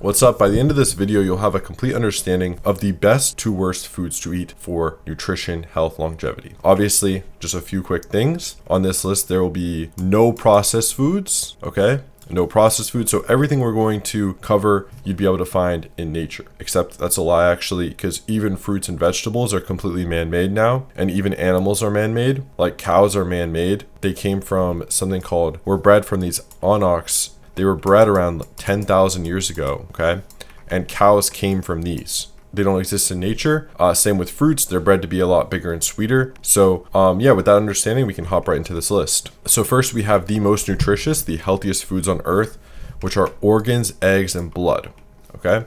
What's up? By the end of this video, you'll have a complete understanding of the best to worst foods to eat for nutrition, health, longevity. Obviously, just a few quick things. On this list, there will be no processed foods, okay? No processed food. So everything we're going to cover, you'd be able to find in nature. Except that's a lie, actually, because even fruits and vegetables are completely man-made now. And even animals are man-made. Like cows are man-made. They came from something called, were bred from these onox. They were bred around 10,000 years ago, okay? And cows came from these. They don't exist in nature. Same with fruits. They're bred to be a lot bigger and sweeter. So yeah, with that understanding, we can hop right into this list. So first we have the most nutritious, the healthiest foods on earth, which are organs, eggs, and blood, okay?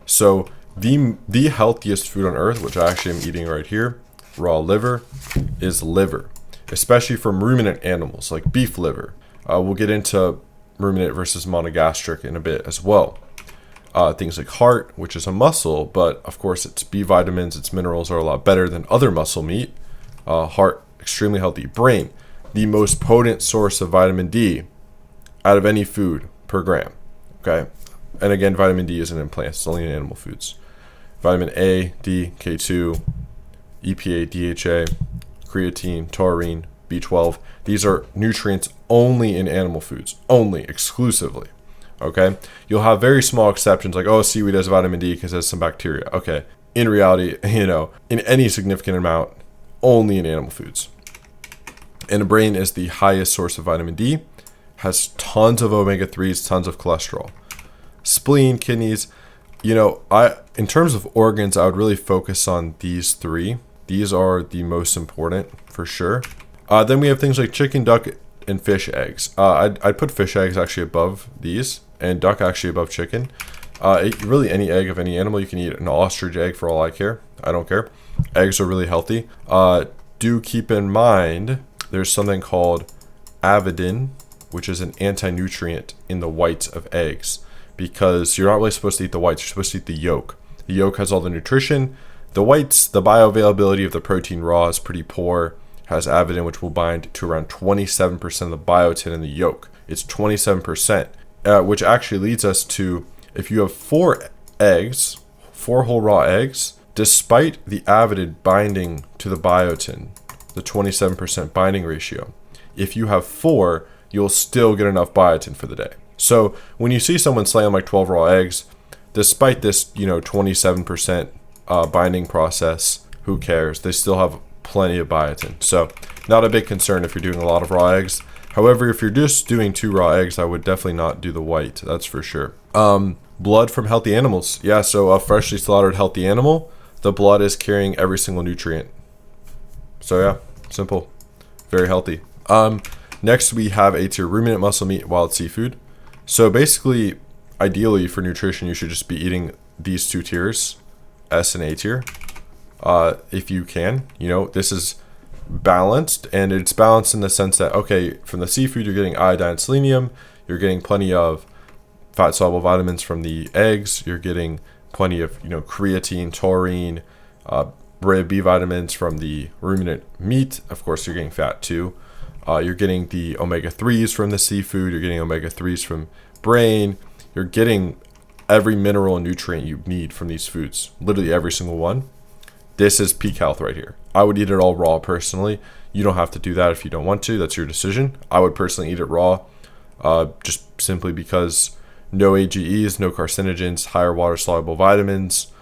So the healthiest food on earth, which I actually am eating right here, raw liver, is liver, especially from ruminant animals like beef liver. We'll get into ruminant versus monogastric in a bit as well. Things like heart, which is a muscle, but of course its B vitamins, its minerals are a lot better than other muscle meat. Heart, extremely healthy. Brain, the most potent source of vitamin D out of any food per gram, okay? And again, vitamin D isn't in plants, it's only in animal foods. Vitamin A, D, K2, EPA, DHA, creatine, taurine, B12. These are nutrients only in animal foods, only, exclusively. Okay, you'll have very small exceptions like, oh, seaweed has vitamin D because it has some bacteria. Okay, in reality, in any significant amount, only in animal foods. And the brain is the highest source of vitamin D, has tons of omega-3s, tons of cholesterol. Spleen, kidneys, in terms of organs, I would really focus on these three. These are the most important for sure. Then we have things like chicken, duck, and fish eggs. I'd put fish eggs actually above these, and duck actually above chicken. Really any egg of any animal. You can eat an ostrich egg for all I care. I don't care. Eggs are really healthy. Do keep in mind there's something called avidin, which is an anti-nutrient in the whites of eggs, because you're not really supposed to eat the whites. You're supposed to eat the yolk. The yolk has all the nutrition. The whites, the bioavailability of the protein raw is pretty poor. Has avidin, which will bind to around 27% of the biotin in the yolk. It's 27%, which actually leads us to, if you have 4 whole raw eggs, despite the avidin binding to the biotin, the 27% binding ratio, if you have 4, you'll still get enough biotin for the day. So when you see someone slam like 12 raw eggs, despite this, 27% binding process, who cares? They still have plenty of biotin. So not a big concern if you're doing a lot of raw eggs. However, if you're just doing 2 raw eggs, I would definitely not do the white. That's for sure. Blood from healthy animals. Yeah, so a freshly slaughtered healthy animal, the blood is carrying every single nutrient. So yeah, simple. Very healthy. Next we have A tier, ruminant muscle meat, wild seafood. So basically, ideally for nutrition, you should just be eating these 2 tiers, S and A tier. If you can, this is balanced, and it's balanced in the sense that, okay, from the seafood, you're getting iodine, selenium, you're getting plenty of fat soluble vitamins from the eggs, you're getting plenty of, creatine, taurine, B vitamins from the ruminant meat. Of course, you're getting fat too. You're getting the omega-3s from the seafood, you're getting omega-3s from brain, you're getting every mineral and nutrient you need from these foods, literally every single one. This is peak health right here. I would eat it all raw personally. You don't have to do that if you don't want to. That's your decision. I would personally eat it raw, just simply because no AGEs, no carcinogens, higher water soluble vitamins,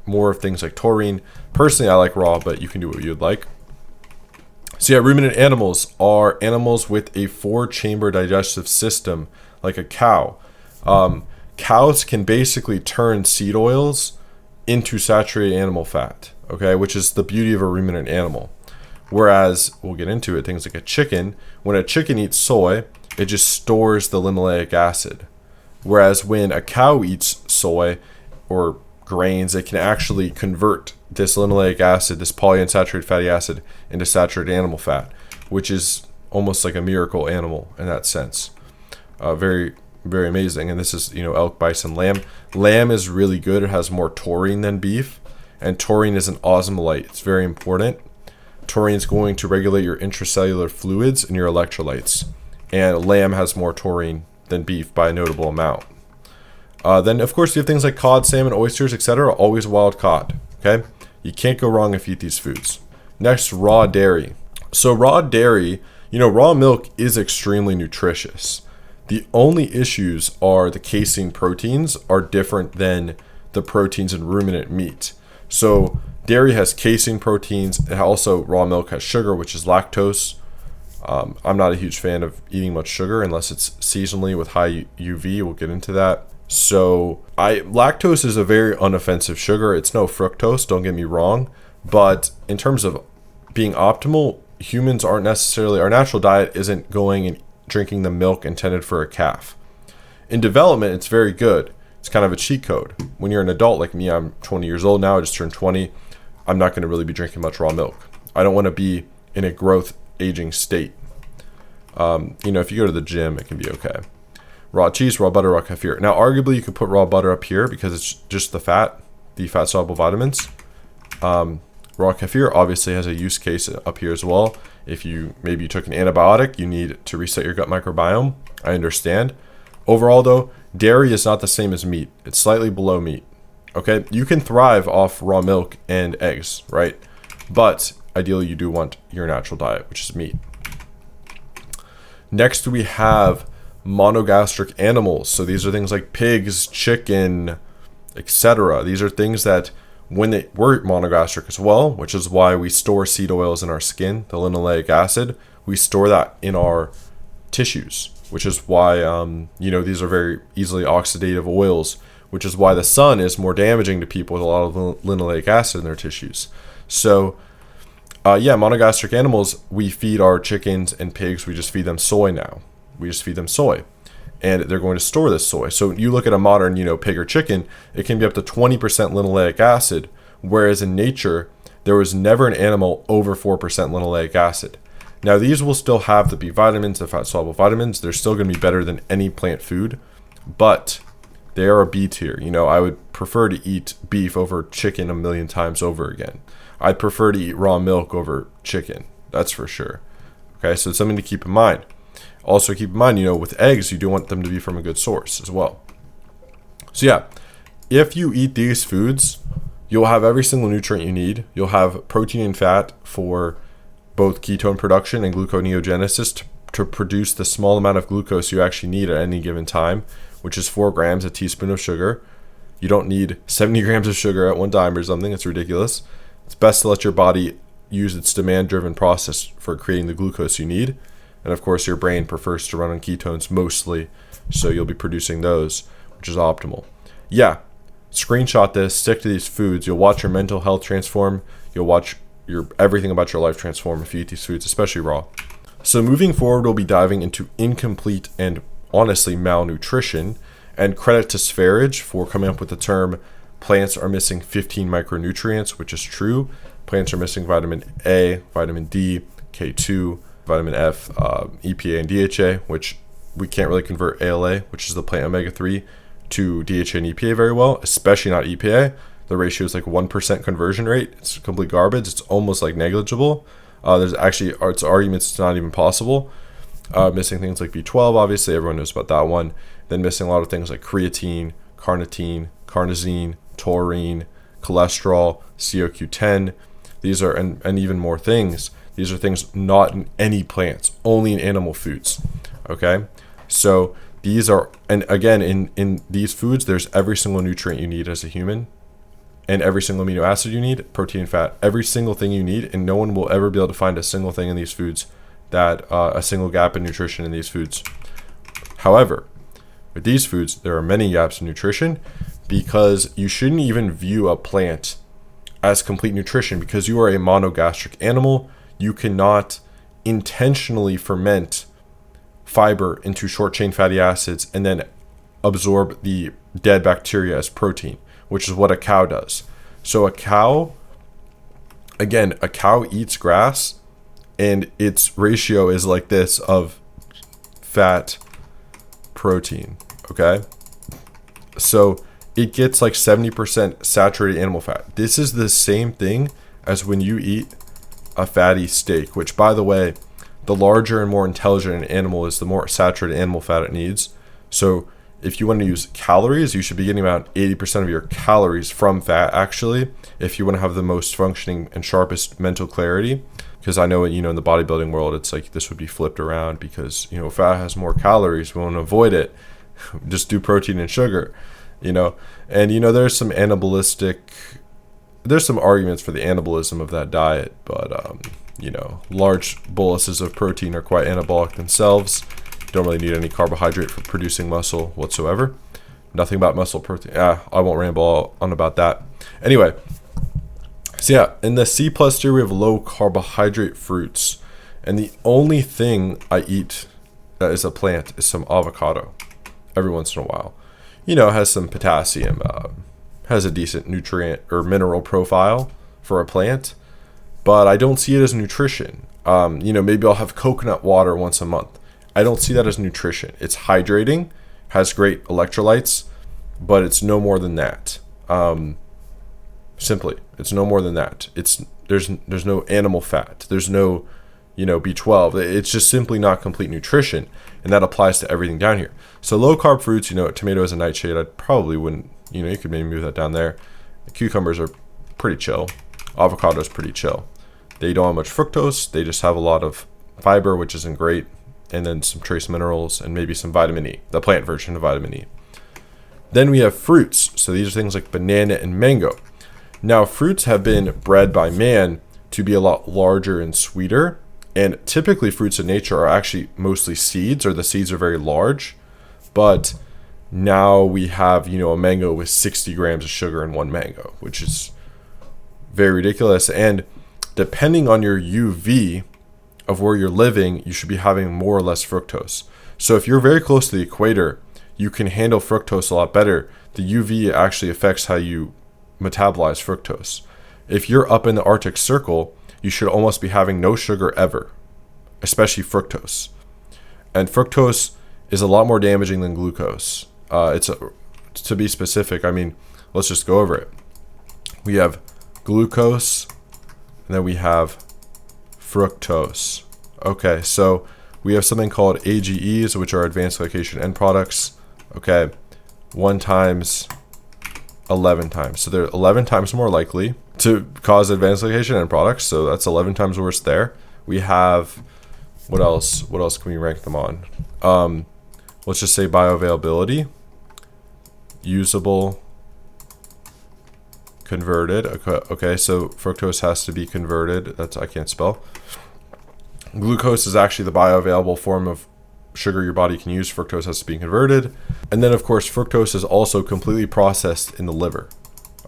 more of things like taurine. Personally, I like raw, but you can do what you'd like. So yeah, ruminant animals are animals with a 4-chamber digestive system, like a cow. Cows can basically turn seed oils into saturated animal fat, okay, which is the beauty of a ruminant animal. Whereas, we'll get into it, things like a chicken, when a chicken eats soy, it just stores the linoleic acid. Whereas when a cow eats soy or grains, it can actually convert this linoleic acid, this polyunsaturated fatty acid, into saturated animal fat, which is almost like a miracle animal in that sense. Very, very amazing. And this is, elk, bison, lamb. Lamb is really good. It has more taurine than beef, and taurine is an osmolyte. It's very important. Taurine is going to regulate your intracellular fluids and your electrolytes, and lamb has more taurine than beef by a notable amount. Then, of course, you have things like cod, salmon, oysters, etc. Always wild caught. Okay, you can't go wrong if you eat these foods. Next, raw dairy. So raw dairy, raw milk is extremely nutritious. The only issues are the casein proteins are different than the proteins in ruminant meat. So dairy has casein proteins. And also, raw milk has sugar, which is lactose. I'm not a huge fan of eating much sugar unless it's seasonally with high UV. We'll get into that. So lactose is a very unoffensive sugar. It's no fructose, don't get me wrong. But in terms of being optimal, humans aren't necessarily, our natural diet isn't going and drinking the milk intended for a calf. In development, it's very good. It's kind of a cheat code. When you're an adult like me, I'm 20 years old now, I just turned 20. I'm not going to really be drinking much raw milk. I don't want to be in a growth aging state. If you go to the gym, it can be okay. Raw cheese, raw butter, raw kefir. Now, arguably, you could put raw butter up here because it's just the fat-soluble vitamins. Raw kefir obviously has a use case up here as well. If you took an antibiotic, you need to reset your gut microbiome. I understand. Overall, though, dairy is not the same as meat. It's slightly below meat. Okay, you can thrive off raw milk and eggs, right? But ideally, you do want your natural diet, which is meat. Next, we have monogastric animals. So these are things like pigs, chicken, etc. These are things that when they were monogastric as well, which is why we store seed oils in our skin, the linoleic acid, we store that in our tissues, which is why, these are very easily oxidative oils, which is why the sun is more damaging to people with a lot of linoleic acid in their tissues. So, monogastric animals, we feed our chickens and pigs, we just feed them soy now. We just feed them soy. And they're going to store this soy. So you look at a modern, pig or chicken, it can be up to 20% linoleic acid, whereas in nature, there was never an animal over 4% linoleic acid. Now, these will still have the B vitamins, the fat-soluble vitamins. They're still going to be better than any plant food, but they are a B tier. I would prefer to eat beef over chicken a million times over again. I'd prefer to eat raw milk over chicken. That's for sure. Okay, so it's something to keep in mind. Also keep in mind, with eggs, you do want them to be from a good source as well. So if you eat these foods, you'll have every single nutrient you need. You'll have protein and fat for both ketone production and gluconeogenesis to produce the small amount of glucose you actually need at any given time, which is 4 grams, a teaspoon of sugar. You don't need 70 grams of sugar at one time or something. It's ridiculous. It's best to let your body use its demand-driven process for creating the glucose you need. And of course, your brain prefers to run on ketones mostly, so you'll be producing those, which is optimal. Screenshot this, stick to these foods. You'll watch your mental health transform. You'll watch everything about your life transform if you eat these foods, especially raw. So moving forward, we'll be diving into incomplete and honestly malnutrition. And credit to Sverige for coming up with the term plants are missing 15 micronutrients, which is true. Plants are missing vitamin A, vitamin D, K2, vitamin F, EPA, and DHA, which we can't really convert ALA, which is the plant omega-3, to DHA and EPA very well, especially not EPA. The ratio is like 1% conversion rate. It's complete garbage. It's almost like negligible. There's actually arguments it's not even possible. Missing things like B12, obviously, everyone knows about that one. Then missing a lot of things like creatine, carnitine, carnosine, taurine, cholesterol, CoQ10. These are, and even more things. These are things not in any plants, only in animal foods. Okay? So these are, and again, in these foods, there's every single nutrient you need as a human, and every single amino acid you need, protein and fat, every single thing you need, and no one will ever be able to find a single thing in these foods that, a single gap in nutrition in these foods. However, with these foods, there are many gaps in nutrition because you shouldn't even view a plant as complete nutrition because you are a monogastric animal. You cannot intentionally ferment fiber into short-chain fatty acids and then absorb the dead bacteria as protein, which is what a cow does. So a cow eats grass, and its ratio is like this of fat protein, okay? So it gets like 70% saturated animal fat. This is the same thing as when you eat a fatty steak, which, by the way, the larger and more intelligent an animal is, the more saturated animal fat it needs. So If you want to use calories, you should be getting about 80% of your calories from fat, actually, if you want to have the most functioning and sharpest mental clarity. Because I know, in the bodybuilding world, it's like this would be flipped around because, fat has more calories. We want to avoid it. Just do protein and sugar, And, there's some there's some arguments for the anabolism of that diet. But, large boluses of protein are quite anabolic themselves. Don't really need any carbohydrate for producing muscle whatsoever. Nothing about muscle protein. I won't ramble on about that. Anyway. So yeah, in the C+ tier, we have low carbohydrate fruits. And the only thing I eat that is a plant is some avocado every once in a while. It has some potassium, has a decent nutrient or mineral profile for a plant, but I don't see it as nutrition. Maybe I'll have coconut water once a month. I don't see that as nutrition. It's hydrating, has great electrolytes, but it's no more than that. Simply, it's no more than that. There's no animal fat. There's no, B12. It's just simply not complete nutrition, and that applies to everything down here. So low carb fruits, tomato is a nightshade. I probably wouldn't, you could maybe move that down there. Cucumbers are pretty chill. Avocado is pretty chill. They don't have much fructose. They just have a lot of fiber, which isn't great, and then some trace minerals and maybe some vitamin E, the plant version of vitamin E. Then we have fruits. So these are things like banana and mango. Now, fruits have been bred by man to be a lot larger and sweeter. And typically fruits in nature are actually mostly seeds, or the seeds are very large. But now we have, a mango with 60 grams of sugar in one mango, which is very ridiculous. And depending on your UV of where you're living, you should be having more or less fructose. So if you're very close to the equator, you can handle fructose a lot better. The UV actually affects how you metabolize fructose. If you're up in the Arctic Circle, you should almost be having no sugar ever, especially fructose. And fructose is a lot more damaging than glucose. To be specific, let's just go over it. We have glucose, and then we have fructose. Okay, so we have something called AGEs, which are advanced glycation end products. Okay, 1 times 11 times. So they're 11 times more likely to cause advanced glycation end products. So that's 11 times worse there. We have, what else can we rank them on? Let's just say bioavailability, usable, converted. Okay, so fructose has to be converted. I can't spell. Glucose is actually the bioavailable form of sugar your body can use. Fructose has to be converted. And then, of course, fructose is also completely processed in the liver.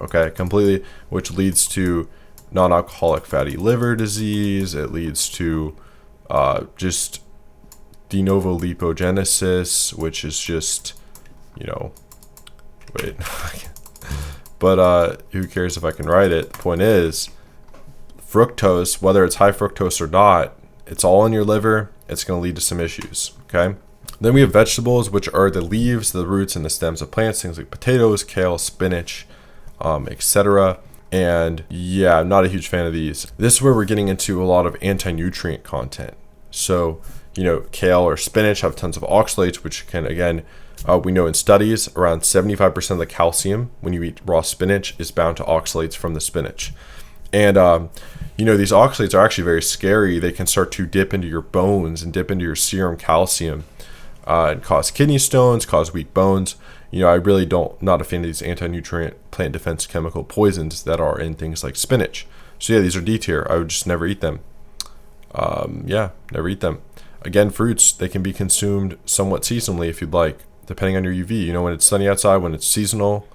Okay, completely, which leads to non-alcoholic fatty liver disease. It leads to just de novo lipogenesis, which is just, wait. But who cares if I can write it? The point is, fructose, whether it's high fructose or not, it's all in your liver. It's going to lead to some issues, okay? Then we have vegetables, which are the leaves, the roots, and the stems of plants, things like potatoes, kale, spinach, etc. And yeah, I'm not a huge fan of these. This is where we're getting into a lot of anti-nutrient content. So, kale or spinach have tons of oxalates, which can, again, we know in studies, around 75% of the calcium when you eat raw spinach is bound to oxalates from the spinach. And, these oxalates are actually very scary. They can start to dip into your bones and dip into your serum calcium and cause kidney stones, cause weak bones. I really not a fan of these anti-nutrient plant defense chemical poisons that are in things like spinach. So yeah, these are D tier. I would just never eat them. Never eat them. Again, fruits, they can be consumed somewhat seasonally if you'd like, depending on your UV. When it's sunny outside, when it's seasonal,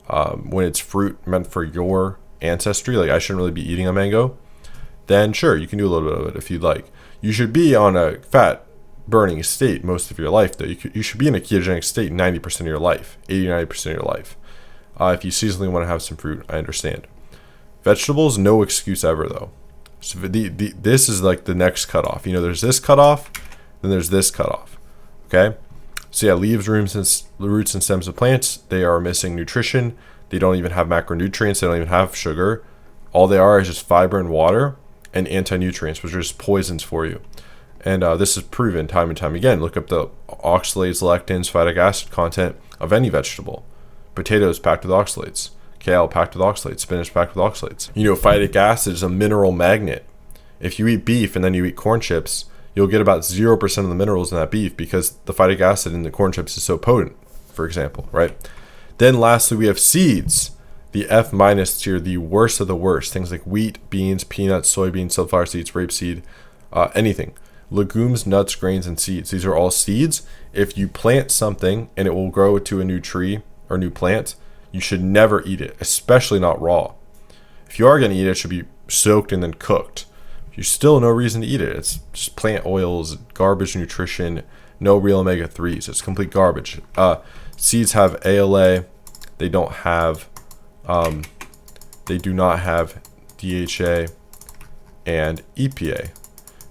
when it's fruit meant for your ancestry, like I shouldn't really be eating a mango, then sure, you can do a little bit of it if you'd like. You should be on a fat burning state most of your life, though. You should be in a ketogenic state 90% of your life, 80-90% of your life. If you seasonally want to have some fruit, I understand. Vegetables, no excuse ever, though. So this is like the next cutoff. There's this cutoff, then there's this cutoff. Okay? So yeah, leaves, roots, and stems of plants, they are missing nutrition. They don't even have macronutrients. They don't even have sugar. All they are is just fiber and water and anti-nutrients, which are just poisons for you. And this is proven time and time again. Look up the oxalates, lectins, phytic acid content of any vegetable. Potatoes packed with oxalates. Kale packed with oxalates. Spinach packed with oxalates. You know, phytic acid is a mineral magnet. If you eat beef and then you eat corn chips, you'll get about 0% of the minerals in that beef because the phytic acid in the corn chips is so potent, for example, right? Then lastly, we have seeds. The F- tier, the worst of the worst. Things like wheat, beans, peanuts, soybeans, sunflower seeds, rapeseed, anything. Legumes, nuts, grains, and seeds. These are all seeds. If you plant something and it will grow to a new tree or new plant, you should never eat it, especially not raw. If you are going to eat it, it should be soaked and then cooked. There's still no reason to eat it. It's just plant oils, garbage nutrition, no real omega-3s. It's complete garbage. Seeds have ALA. They don't have, they do not have DHA and EPA.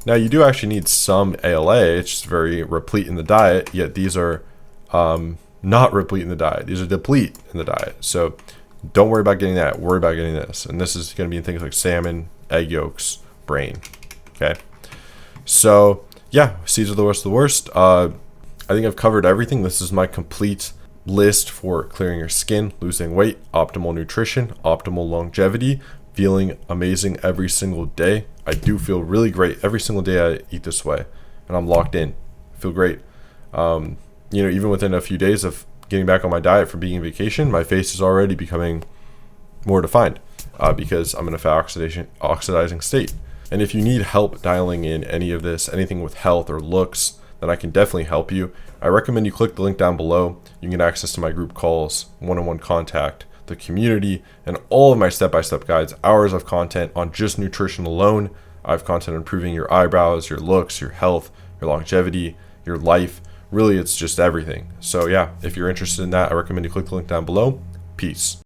Now, you do actually need some ALA. It's just very replete in the diet, yet these are not replete in the diet. These are deplete in the diet. So don't worry about getting that. Worry about getting this. And this is going to be in things like salmon, egg yolks, brain. Okay. So, yeah, seeds are the worst of the worst. I think I've covered everything. This is my complete list for clearing your skin, losing weight, optimal nutrition, optimal longevity, feeling amazing every single day. I do feel really great every single day I eat this way, and I'm locked in. I feel great. You know, even within a few days of getting back on my diet from being on vacation, my face is already becoming more defined because I'm in a fat oxidizing state. And if you need help dialing in any of this, anything with health or looks, then I can definitely help you. I recommend you click the link down below. You can get access to my group calls, one-on-one contact, the community, and all of my step-by-step guides, hours of content on just nutrition alone. I have content on improving your eyebrows, your looks, your health, your longevity, your life. Really, it's just everything. So yeah, if you're interested in that, I recommend you click the link down below. Peace.